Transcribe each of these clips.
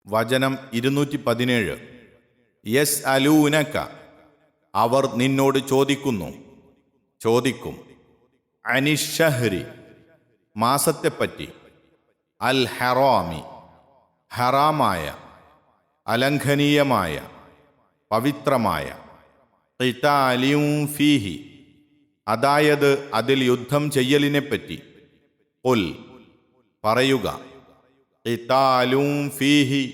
വചനം 217. യസ് അലൂനക, അവർ നിന്നോട് ചോദിക്കും. അനിഷഹരി, മാസത്തെപ്പറ്റി. അൽ ഹറാമി, ഹറാമായ, അലംഘനീയമായ, പവിത്രമായ. ഖിതാലിൻ ഫീഹി, അതായത് അതിൽ യുദ്ധം ചെയ്യലിനെപ്പറ്റി. ഖുൽ, പറയുക. ഖിതാലുൻ ഫീഹി,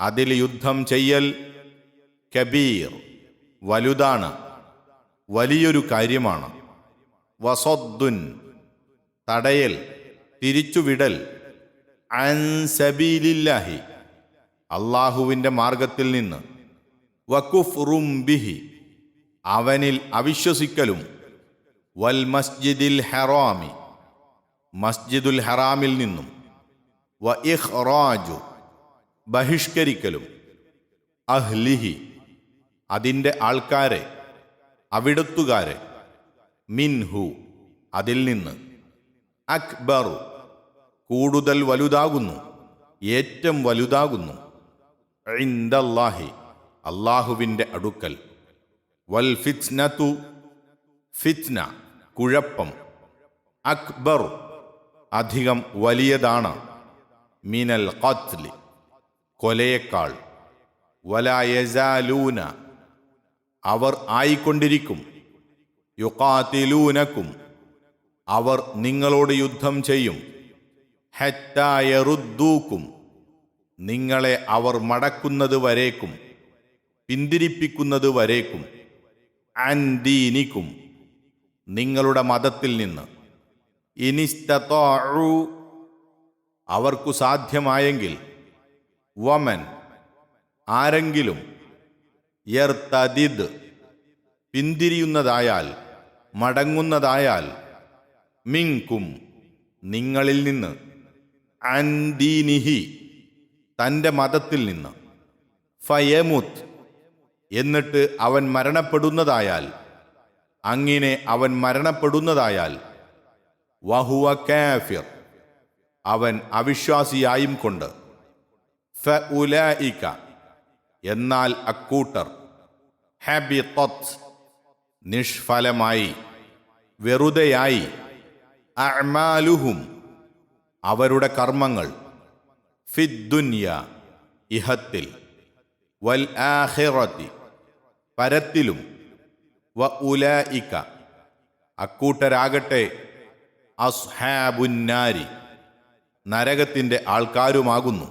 അതിൽ യുദ്ധം ചെയ്യൽ. കബീർ, വലുതാണ്, വലിയൊരു കാര്യമാണ്. വസദ്ദുൻ, തടയൽ, തിരിച്ചുവിടൽ. അൻ സബീലില്ലാഹി, അള്ളാഹുവിൻ്റെ മാർഗത്തിൽ നിന്ന്. വകുഫ്റും ബിഹി, അവനിൽ അവിശ്വസിക്കലും. വൽ മസ്ജിദിൽ ഹറാമി, മസ്ജിദുൽ ഹറാമിൽ നിന്നും. വ ഇഖ്റാജു, ബഹിഷ്കരിക്കലും. അഹ്ലിഹി, അതിൻ്റെ ആൾക്കാരെ, അവിടത്തുകാരെ. മിൻഹു, അതിൽ നിന്ന്. അക്ബറു, കൂടുതൽ വലുതാകുന്നു, ഏറ്റവും വലുതാകുന്നു. ഇൻദല്ലാഹി, അള്ളാഹുവിൻ്റെ അടുക്കൽ. വൽ ഫിത്നതു, ഫിത്ന, കുഴപ്പം. അക്ബർ, അധികം വലിയതാണ്. മിനൽ ഖത്ലി, കൊലയേക്കാൾ. വലാ യസാലൂന, അവർ ആയിക്കൊണ്ടിരിക്കും. യുഖാതിലൂനക്കും, അവർ നിങ്ങളോട് യുദ്ധം ചെയ്യും. ഹത്താ യറുദ്ദൂക്കും, നിങ്ങളെ അവർ മടക്കുന്നത് വരേക്കും, പിന്തിരിപ്പിക്കുന്നത് വരേക്കും. അൻ ദീനിക്കും, നിങ്ങളുടെ മതത്തിൽ നിന്ന്. ഇനിസ്തതാഉ, അവർക്കു സാധ്യമായെങ്കിൽ. വമൻ, ആരെങ്കിലും. യർതദിദ്, പിന്തിരിയുന്നതായാൽ, മടങ്ങുന്നതായാൽ. മിൻകും, നിങ്ങളിൽ നിന്ന്. അൻ ദീനിഹി, തൻ്റെ മതത്തിൽ നിന്ന്. ഫയമുത്, എന്നിട്ട് അവൻ മരണപ്പെടുന്നതായാൽ, അങ്ങനെ അവൻ മരണപ്പെടുന്നതായാൽ. വഹുവ കാഫിർ, അവൻ അവിശ്വാസിയായും കൊണ്ട്. ഫഉലൈക, എന്നാൽ അക്കൂട്ടർ. ഹബിതത്, നിഷ്ഫലമായി, വെറുതെയായി. അഅ്മാലുഹും, അവരുടെ കർമ്മങ്ങൾ. ഫിദ്ദുനിയ, ഇഹത്തിൽ. വൽ ആഖിറതി, പരത്തിലും. വഉലൈക, അക്കൂട്ടരാകട്ടെ. അസ്ഹാബുന്നാരി, നരകത്തിൻ്റെ ആൾക്കാരുമാകുന്നു.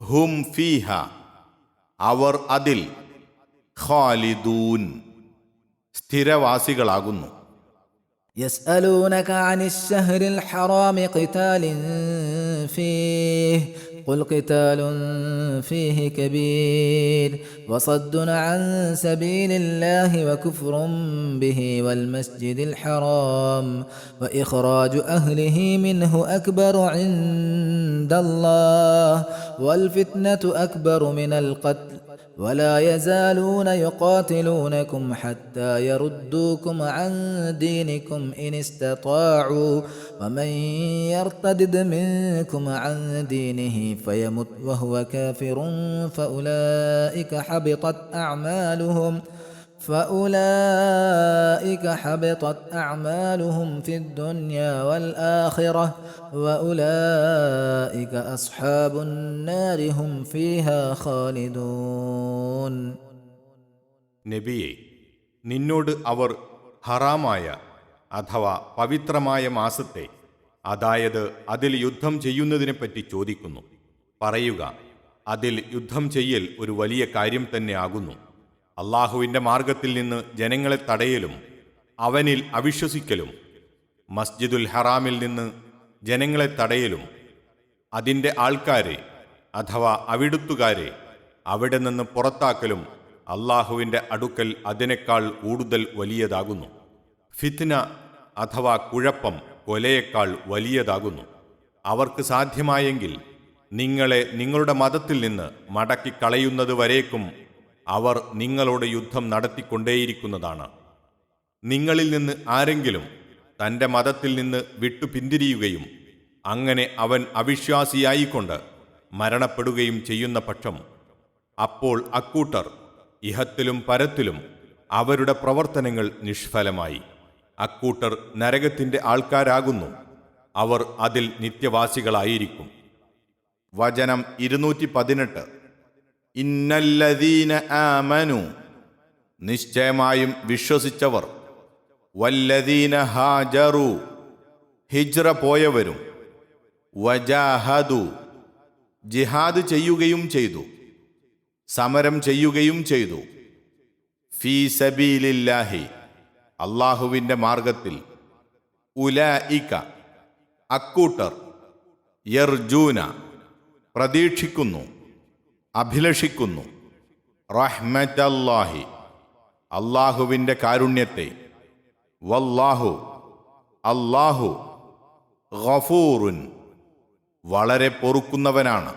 ഹും ഫീഹ, അവർ അതിൽ. ഖാലിദൂൻ, സ്ഥിരവാസികളാകുന്നു. يسألونك عن الشهر الحرام قتال فيه قل قتال فيه كبير وصد عن سبيل الله وكفر به والمسجد الحرام وإخراج أهله منه أكبر عند الله والفتنة أكبر من القتل ولا يزالون يقاتلونكم حتى يردوكم عن دينكم إن استطاعوا ومن يرتد منكم عن دينه فيمت وهو كافر فأولئك حبطت أعمالهم في الدنيا والآخرة وأولئك أصحاب النار هم فيها خالدون. നബിയെ, നിന്നോട് അവർ ഹറാമായ അഥവാ പവിത്രമായ മാസത്തെ, അതായത് അതിൽ യുദ്ധം ചെയ്യുന്നതിനെപ്പറ്റി ചോദിക്കുന്നു. പറയുക, അതിൽ യുദ്ധം ചെയ്യൽ ഒരു വലിയ കാര്യം തന്നെ ആകുന്നു. അള്ളാഹുവിൻ്റെ മാർഗത്തിൽ നിന്ന് ജനങ്ങളെ തടയലും അവനിൽ അവിശ്വസിക്കലും. മസ്ജിദുൽ ഹറാമിൽ നിന്ന് ജനങ്ങളെ തടയലും അതിൻ്റെ ആൾക്കാരെ അഥവാ അവിടുത്തുകാരെ അവിടെ നിന്ന് പുറത്താക്കലും അള്ളാഹുവിൻ്റെ അടുക്കൽ അതിനേക്കാൾ കൂടുതൽ വലിയതാകുന്നു. ഫിത്ന അഥവാ കുഴപ്പം കൊലയേക്കാൾ വലിയതാകുന്നു. അവർക്ക് സാധ്യമായെങ്കിൽ നിങ്ങളെ നിങ്ങളുടെ മതത്തിൽ നിന്ന് മടക്കിക്കളയുന്നത് വരേക്കും അവർ നിങ്ങളോട് യുദ്ധം നടത്തിക്കൊണ്ടേയിരിക്കുന്നതാണ്. നിങ്ങളിൽ നിന്ന് ആരെങ്കിലും തൻ്റെ മതത്തിൽ നിന്ന് വിട്ടു പിന്തിരിയുകയും അങ്ങനെ അവൻ അവിശ്വാസിയായിക്കൊണ്ട് മരണപ്പെടുകയും ചെയ്യുന്ന പക്ഷം അപ്പോൾ അക്കൂട്ടർ ഇഹത്തിലും പരത്തിലും അവരുടെ പ്രവർത്തനങ്ങൾ നിഷ്ഫലമായി. അക്കൂട്ടർ നരകത്തിന്റെ ആൾക്കാരാകുന്നു, അവർ അതിൽ നിത്യവാസികളായിരിക്കും. വചനം 218. ഇന്നല്ലദീന ആമനു, നിശ്ചയമായും വിശ്വസിച്ചവർ, വല്ലദീന ഹാജറു, ഹിജ്റ പോയവരും, വജാഹദു, ജിഹാദ് ചെയ്യുകയും ചെയ്തു, സമരം ചെയ്യുകയും ചെയ്തു, ഫീ സബീലില്ലാഹി, അള്ളാഹുവിൻ്റെ മാർഗത്തിൽ, ഉലൈക, അക്കൂട്ടർ, യർജൂന, പ്രതീക്ഷിക്കുന്നു, അഭിലഷിക്കുന്നു, റഹ്മത്തല്ലാഹി, അള്ളാഹുവിൻ്റെ കാരുണ്യത്തെ, വല്ലാഹു, അല്ലാഹു, ഗഫൂറുൻ, വളരെ പൊറുക്കുന്നവനാണ്,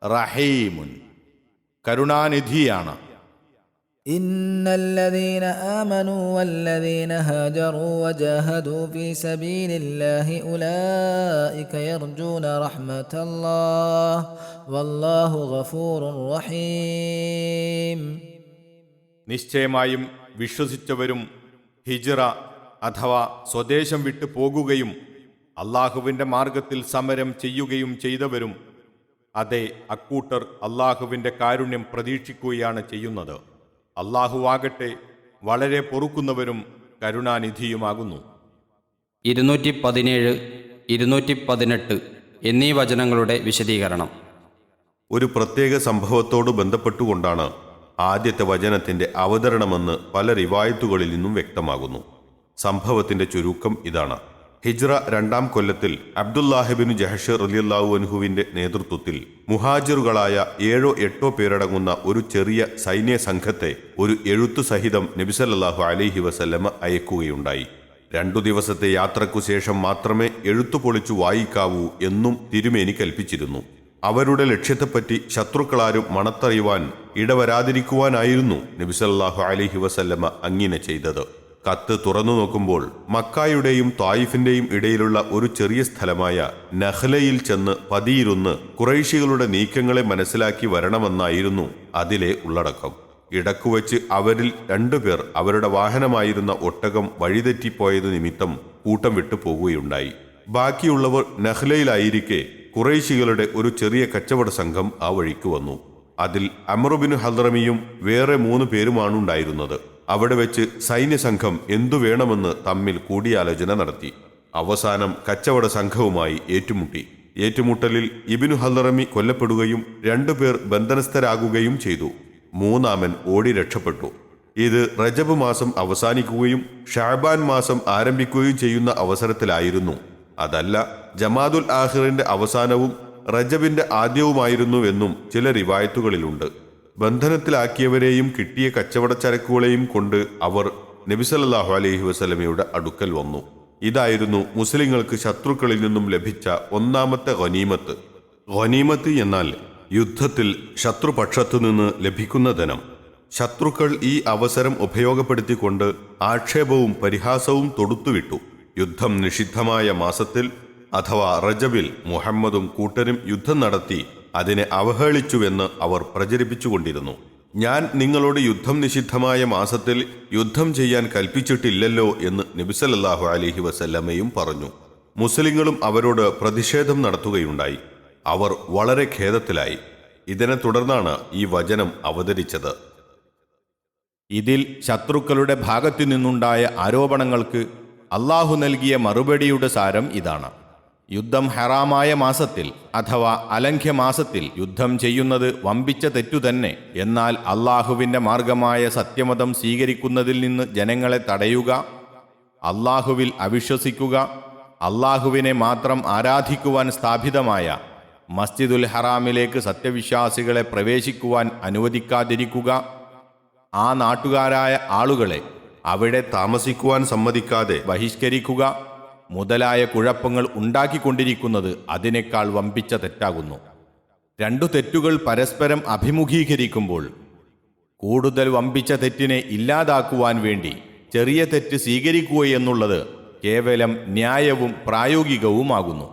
റഹീമുൻ, കരുണാനിധിയാണ്. إن الذين آمنوا والذين هاجروا وجاهدوا في سبيل الله أولئك يرجون رحمة الله والله غفور رحيم. നിശ്ചയമായും വിശ്വസിച്ചവരും ഹിജ്റ അഥവാ സ്വദേശം വിട്ടു പോകുകയും അള്ളാഹുവിൻ്റെ മാർഗത്തിൽ സമരം ചെയ്യുകയും ചെയ്തവരും, അതെ, അക്കൂട്ടർ അള്ളാഹുവിൻ്റെ കാരുണ്യം പ്രതീക്ഷിക്കുകയാണ് ചെയ്യുന്നത്. അള്ളാഹുവാകട്ടെ വളരെ പൊറുക്കുന്നവരും കരുണാനിധിയുമാകുന്നു. 217, 218 എന്നീ വചനങ്ങളുടെ വിശദീകരണം. ഒരു പ്രത്യേക സംഭവത്തോട് ബന്ധപ്പെട്ടുകൊണ്ടാണ് ആദ്യത്തെ വചനത്തിന്റെ അവതരണമെന്ന് പല റിവായത്തുകളിൽ നിന്നും വ്യക്തമാകുന്നു. സംഭവത്തിന്റെ ചുരുക്കം ഇതാണ്. ഹിജ്റ 2-ാം കൊല്ലത്തിൽ അബ്ദുല്ലാഹിബിനു ജഹഷ് റളിയല്ലാഹു അൻഹുവിന്റെ നേതൃത്വത്തിൽ മുഹാജിറുകളായ 7-8 പേരടങ്ങുന്ന ഒരു ചെറിയ സൈന്യ സംഘത്തെ ഒരു എഴുത്തു സഹിതം നബി സല്ലല്ലാഹു അലൈഹി വസല്ലമ അയക്കുകയുണ്ടായി. 2 ദിവസത്തെ യാത്രക്കു ശേഷം മാത്രമേ എഴുത്തു പൊളിച്ചു വായിക്കാവൂ എന്നും തിരുമേനി കൽപ്പിച്ചിരുന്നു. അവരുടെ ലക്ഷ്യത്തെപ്പറ്റി ശത്രുക്കളാരും മണത്തറിയുവാൻ ഇടവരാതിരിക്കുവാനായിരുന്നു നബി സല്ലല്ലാഹു അലൈഹി വസല്ലമ അങ്ങനെ ചെയ്തത്. കത്ത് തുറന്നു നോക്കുമ്പോൾ മക്കായുടെയും ത്വായിഫിന്റെയും ഇടയിലുള്ള ഒരു ചെറിയ സ്ഥലമായ നഹ്ലയിൽ ചെന്ന് പതിയിരുന്ന് ഖുറൈശികളുടെ നീക്കങ്ങളെ മനസ്സിലാക്കി വരണമെന്നായിരുന്നു അതിലെ ഉള്ളടക്കം. ഇടക്കുവച്ച് അവരിൽ 2 പേർ അവരുടെ വാഹനമായിരുന്ന ഒട്ടകം വഴിതെറ്റിപ്പോയത് നിമിത്തം കൂട്ടം വിട്ടു പോകുകയുണ്ടായി. ബാക്കിയുള്ളവർ നഹ്ലയിലായിരിക്കെ ഖുറൈശികളുടെ ഒരു ചെറിയ കച്ചവട സംഘം ആ വഴിക്ക് വന്നു. അതിൽ അമ്രുബിനു ഹദ്റമിയും വേറെ 3 പേരുമാണുണ്ടായിരുന്നത്. അവിടെ വെച്ച് സൈന്യസംഘം എന്തു വേണമെന്ന് തമ്മിൽ കൂടിയാലോചന നടത്തി. അവസാനം കച്ചവട സംഘവുമായി ഏറ്റുമുട്ടി. ഏറ്റുമുട്ടലിൽ ഇബ്നു ഹദ്റമി കൊല്ലപ്പെടുകയും 2 പേർ ബന്ധനസ്ഥരാകുകയും ചെയ്തു. 3-ാമൻ ഓടി രക്ഷപ്പെട്ടു. ഇത് റജബ് മാസം അവസാനിക്കുകയും ഷഅബാൻ മാസം ആരംഭിക്കുകയും ചെയ്യുന്ന അവസരത്തിലായിരുന്നു. അതല്ല, ജമാദുൽ ആഖിറിന്റെ അവസാനവും റജബിന്റെ ആദ്യവുമായിരുന്നുവെന്നും ചില റിവായത്തുകളിലുണ്ട്. ബന്ധനത്തിലാക്കിയവരെയും കിട്ടിയ കച്ചവടച്ചരക്കുകളെയും കൊണ്ട് അവർ നബി സല്ലല്ലാഹു അലൈഹി വസല്ലമയുടെ അടുക്കൽ വന്നു. ഇതായിരുന്നു മുസ്ലിങ്ങൾക്ക് ശത്രുക്കളിൽ നിന്നും ലഭിച്ച 1-ാമത്തെ ഗനീമത്ത്. ഗനീമത്ത് എന്നാൽ യുദ്ധത്തിൽ ശത്രുപക്ഷത്തു നിന്ന് ലഭിക്കുന്ന ധനം. ശത്രുക്കൾ ഈ അവസരം ഉപയോഗപ്പെടുത്തിക്കൊണ്ട് ആക്ഷേപവും പരിഹാസവും തൊടുത്തുവിട്ടു. യുദ്ധം നിഷിദ്ധമായ മാസത്തിൽ അഥവാ റജബിൽ മുഹമ്മദും കൂട്ടരും യുദ്ധം നടത്തി അതിനെ അവഹേളിച്ചുവെന്ന് അവർ പ്രചരിപ്പിച്ചുകൊണ്ടിരുന്നു. ഞാൻ നിങ്ങളോട് യുദ്ധം നിഷിദ്ധമായ മാസത്തിൽ യുദ്ധം ചെയ്യാൻ കൽപ്പിച്ചിട്ടില്ലല്ലോ എന്ന് നബി സല്ലല്ലാഹു അലൈഹി വസല്ലമയും പറഞ്ഞു. മുസ്ലിങ്ങളും അവരോട് പ്രതിഷേധം നടത്തുകയുണ്ടായി. അവർ വളരെ ഖേദത്തിലായി. ഇതിനെ തുടർന്നാണ് ഈ വചനം അവതരിച്ചത്. ഇതിൽ ശത്രുക്കളുടെ ഭാഗത്തു നിന്നുണ്ടായ ആരോപണങ്ങൾക്ക് അള്ളാഹു നൽകിയ മറുപടിയുടെ സാരം ഇതാണ്. യുദ്ധം ഹറാമായ മാസത്തിൽ അഥവാ അലംഘ്യമാസത്തിൽ യുദ്ധം ചെയ്യുന്നത് വമ്പിച്ച തെറ്റുതന്നെ. എന്നാൽ അള്ളാഹുവിൻ്റെ മാർഗമായ സത്യമതം സ്വീകരിക്കുന്നതിൽ നിന്ന് ജനങ്ങളെ തടയുക, അള്ളാഹുവിൽ അവിശ്വസിക്കുക, അള്ളാഹുവിനെ മാത്രം ആരാധിക്കുവാൻ സ്ഥാപിതമായ മസ്ജിദുൽ ഹറാമിലേക്ക് സത്യവിശ്വാസികളെ പ്രവേശിക്കുവാൻ അനുവദിക്കാതിരിക്കുക, ആ നാട്ടുകാരായ ആളുകളെ അവിടെ താമസിക്കുവാൻ സമ്മതിക്കാതെ ബഹിഷ്കരിക്കുക മുതലായ കുഴപ്പങ്ങൾ ഉണ്ടാക്കിക്കൊണ്ടിരിക്കുന്നത് അതിനേക്കാൾ വമ്പിച്ച തെറ്റാകുന്നു. 2 തെറ്റുകൾ പരസ്പരം അഭിമുഖീകരിക്കുമ്പോൾ കൂടുതൽ വമ്പിച്ച തെറ്റിനെ ഇല്ലാതാക്കുവാൻ വേണ്ടി ചെറിയ തെറ്റ് സ്വീകരിക്കുകയെന്നുള്ളത് കേവലം ന്യായവും പ്രായോഗികവുമാകുന്നു.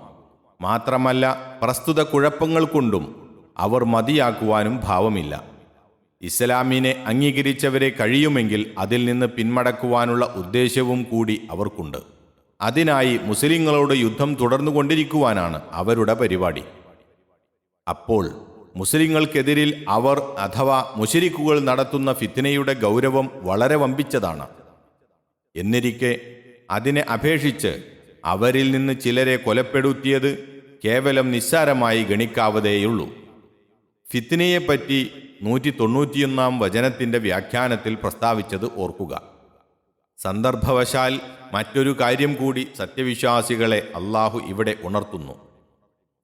മാത്രമല്ല പ്രസ്തുത കുഴപ്പങ്ങൾ കൊണ്ടും അവർ മതിയാക്കുവാനും ഭാവമില്ല. ഇസ്ലാമിനെ അംഗീകരിച്ചവരെ കഴിയുമെങ്കിൽ അതിൽ നിന്ന് പിന്മടക്കുവാനുള്ള ഉദ്ദേശ്യവും കൂടി അവർക്കുണ്ട്. അതിനായി മുസ്ലിങ്ങളോട് യുദ്ധം തുടർന്നുകൊണ്ടിരിക്കുവാനാണ് അവരുടെ പരിപാടി. അപ്പോൾ മുസ്ലിങ്ങൾക്കെതിരിൽ അവർ അഥവാ മുശ്രിക്കുകൾ നടത്തുന്ന ഫിത്നയുടെ ഗൗരവം വളരെ വമ്പിച്ചതാണ്. എന്നിരിക്കെ അതിനെ അപേക്ഷിച്ച് അവരിൽ നിന്ന് ചിലരെ കൊലപ്പെടുത്തിയത് കേവലം നിസ്സാരമായി ഗണിക്കാവതേയുള്ളൂ. ഫിത്നയെപ്പറ്റി 191 വചനത്തിൻ്റെ വ്യാഖ്യാനത്തിൽ പ്രസ്താവിച്ചത് ഓർക്കുക. സന്ദർഭവശാൽ മറ്റൊരു കാര്യം കൂടി സത്യവിശ്വാസികളെ അള്ളാഹു ഇവിടെ ഉണർത്തുന്നു.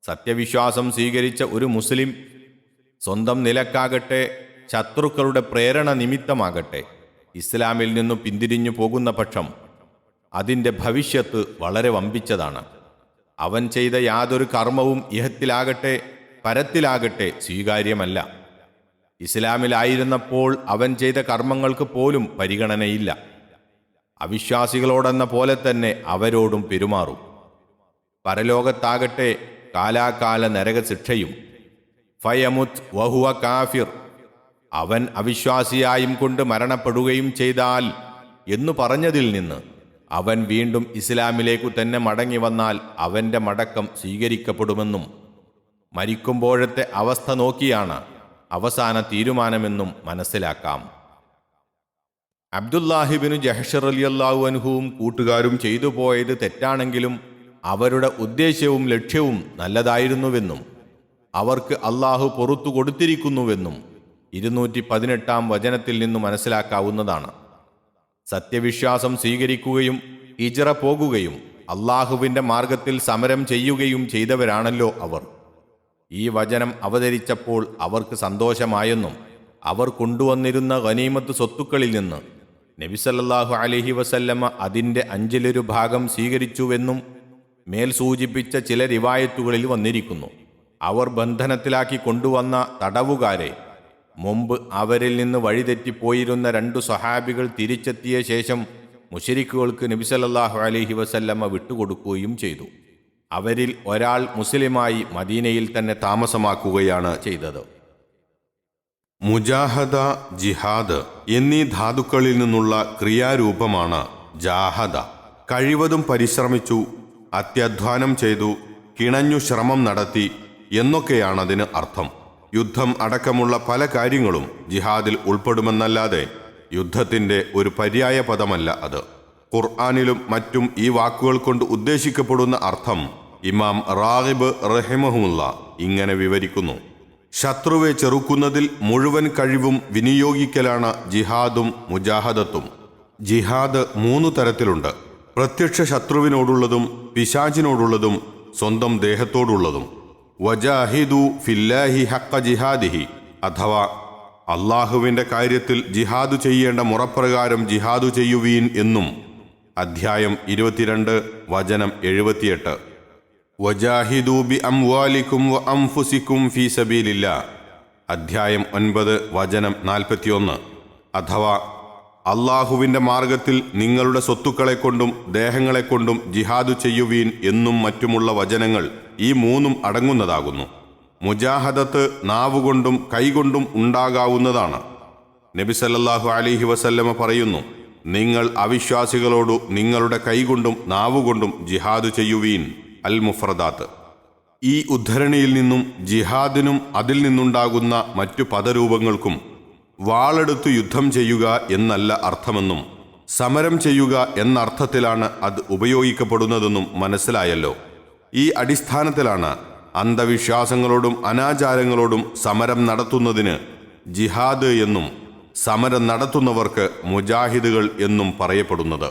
സത്യവിശ്വാസം സ്വീകരിച്ച ഒരു മുസ്ലിം സ്വന്തം നിലക്കാകട്ടെ ശത്രുക്കളുടെ പ്രേരണ നിമിത്തമാകട്ടെ ഇസ്ലാമിൽ നിന്നു പിന്തിരിഞ്ഞു പോകുന്ന പക്ഷം അതിൻ്റെ ഭവിഷ്യത്ത് വളരെ വമ്പിച്ചതാണ്. അവൻ ചെയ്ത യാതൊരു കർമ്മവും ഇഹത്തിലാകട്ടെ പരത്തിലാകട്ടെ സ്വീകാര്യമല്ല. ഇസ്ലാമിലായിരുന്നപ്പോൾ അവൻ ചെയ്ത കർമ്മങ്ങൾക്ക് പോലും പരിഗണനയില്ല. അവിശ്വാസികളോടെന്ന പോലെ തന്നെ അവരോടും പെരുമാറും. പരലോകത്താകട്ടെ കാലാകാല നരകശിക്ഷയും. ഫയമുത് വഹുവ കാഫിർ, അവൻ അവിശ്വാസിയായും കൊണ്ട് മരണപ്പെടുകയും ചെയ്താൽ എന്നു പറഞ്ഞതിൽ നിന്ന് അവൻ വീണ്ടും ഇസ്ലാമിലേക്കു തന്നെ മടങ്ങി വന്നാൽ അവൻ്റെ മടക്കം സ്വീകരിക്കപ്പെടുമെന്നും മരിക്കുമ്പോഴത്തെ അവസ്ഥ നോക്കിയാണ് അവസാന തീരുമാനമെന്നും മനസ്സിലാക്കാം. അബ്ദുല്ലാഹിബിനു ജഹ്ഷ് റളിയല്ലാഹു അൻഹുവും കൂട്ടുകാരും ചെയ്തു പോയത് തെറ്റാണെങ്കിലും അവരുടെ ഉദ്ദേശ്യവും ലക്ഷ്യവും നല്ലതായിരുന്നുവെന്നും അവർക്ക് അള്ളാഹു പൊറുത്തു കൊടുത്തിരിക്കുന്നുവെന്നും 218 വചനത്തിൽ നിന്നു മനസ്സിലാക്കാവുന്നതാണ്. സത്യവിശ്വാസം സ്വീകരിക്കുകയും ഹിജ്റ പോകുകയും അള്ളാഹുവിൻ്റെ മാർഗത്തിൽ സമരം ചെയ്യുകയും ചെയ്തവരാണല്ലോ അവർ. ഈ വചനം അവതരിച്ചപ്പോൾ അവർക്ക് സന്തോഷമായെന്നും അവർ കൊണ്ടുവന്നിരുന്ന ഗനീമത്ത് സ്വത്തുക്കളിൽ നിന്ന് നബി സല്ലല്ലാഹു അലൈഹി വസല്ലമ അതിൻ്റെ 5-ലൊരു ഭാഗം സ്വീകരിച്ചുവെന്നും മേൽ സൂചിപ്പിച്ച ചില റിവായത്തുകളിൽ വന്നിരിക്കുന്നു. അവർ ബന്ധനത്തിലാക്കി കൊണ്ടുവന്ന തടവുകാരെ മുമ്പ് അവരിൽ നിന്ന് വഴിതെറ്റിപ്പോയിരുന്ന 2 സ്വഹാബികൾ തിരിച്ചെത്തിയ ശേഷം മുശ്രിക്കുകൾക്ക് നബി സല്ലല്ലാഹു അലൈഹി വസല്ലമ വിട്ടുകൊടുക്കുകയും ചെയ്തു. അവരിൽ ഒരാൾ മുസ്ലിമായി മദീനയിൽ തന്നെ താമസമാക്കുകയാണ് ചെയ്തത്. മുജാഹദ, ജിഹാദ് എന്നീ ധാതുക്കളിൽ നിന്നുള്ള ക്രിയാരൂപമാണ് ജാഹദ. കഴിവതും പരിശ്രമിച്ചു, അത്യധ്വാനം ചെയ്തു, കിണഞ്ഞു ശ്രമം നടത്തി എന്നൊക്കെയാണതിന് അർത്ഥം. യുദ്ധം അടക്കമുള്ള പല കാര്യങ്ങളും ജിഹാദിൽ ഉൾപ്പെടുമെന്നല്ലാതെ യുദ്ധത്തിൻ്റെ ഒരു പര്യായ പദമല്ല അത്. ഖുർആനിലും മറ്റും ഈ വാക്കുകൾ കൊണ്ട് ഉദ്ദേശിക്കപ്പെടുന്ന അർത്ഥം ഇമാം റാഗിബ് റഹിമഹുല്ല ഇങ്ങനെ വിവരിക്കുന്നു: ശത്രുവെ ചെറുക്കുന്നതിൽ മുഴുവൻ കഴിവും വിനിയോഗിക്കലാണ് ജിഹാദും മുജാഹദത്തും. ജിഹാദ് 3 തരത്തിലുണ്ട്: പ്രത്യക്ഷ ശത്രുവിനോടുള്ളതും പിശാചിനോടുള്ളതും സ്വന്തം ദേഹത്തോടുള്ളതും. വജാഹിദു ഫില്ലാഹി ഹഖ്ക ജിഹാദിഹി, അഥവാ അള്ളാഹുവിൻ്റെ കാര്യത്തിൽ ജിഹാദു ചെയ്യേണ്ട മുറപ്രകാരം ജിഹാദു ചെയ്യുവീൻ എന്നും. അധ്യായം 22 വചനം 78. വജാഹിദു ബി അംവാലിക്കും വ അംഫുസിക്കും ഫീ സബീലില്ലാ, അധ്യായം 9 വചനം 41. അഥവാ അള്ളാഹുവിൻ്റെ മാർഗത്തിൽ നിങ്ങളുടെ സ്വത്തുക്കളെക്കൊണ്ടും ദേഹങ്ങളെക്കൊണ്ടും ജിഹാദു ചെയ്യുവീൻ എന്നും മറ്റുമുള്ള വചനങ്ങൾ ഈ 3 അടങ്ങുന്നതാകുന്നു. മുജാഹദത്ത് നാവുകൊണ്ടും കൈകൊണ്ടും ഉണ്ടാകാവുന്നതാണ്. നബി സല്ലല്ലാഹു അലൈഹി വസല്ലമ പറയുന്നു: നിങ്ങൾ അവിശ്വാസികളോടു നിങ്ങളുടെ കൈകൊണ്ടും നാവുകൊണ്ടും ജിഹാദു ചെയ്യുവീൻ. അൽ മുഫ്രദാത്ത്. ഈ ഉദ്ധരണിയിൽ നിന്നും ജിഹാദിനും അതിൽ നിന്നുണ്ടാകുന്ന മറ്റു പദരൂപങ്ങൾക്കും വാളെടുത്തു യുദ്ധം ചെയ്യുക എന്നല്ല അർത്ഥമെന്നും സമരം ചെയ്യുക എന്നർത്ഥത്തിലാണ് അത് ഉപയോഗിക്കപ്പെടുന്നതെന്നും മനസ്സിലായല്ലോ. ഈ അടിസ്ഥാനത്തിലാണ് അന്ധവിശ്വാസങ്ങളോടും അനാചാരങ്ങളോടും സമരം നടത്തുന്നതിന് ജിഹാദ് എന്നും സമരം നടത്തുന്നവർക്ക് മുജാഹിദുകൾ എന്നും പറയപ്പെടുന്നത്.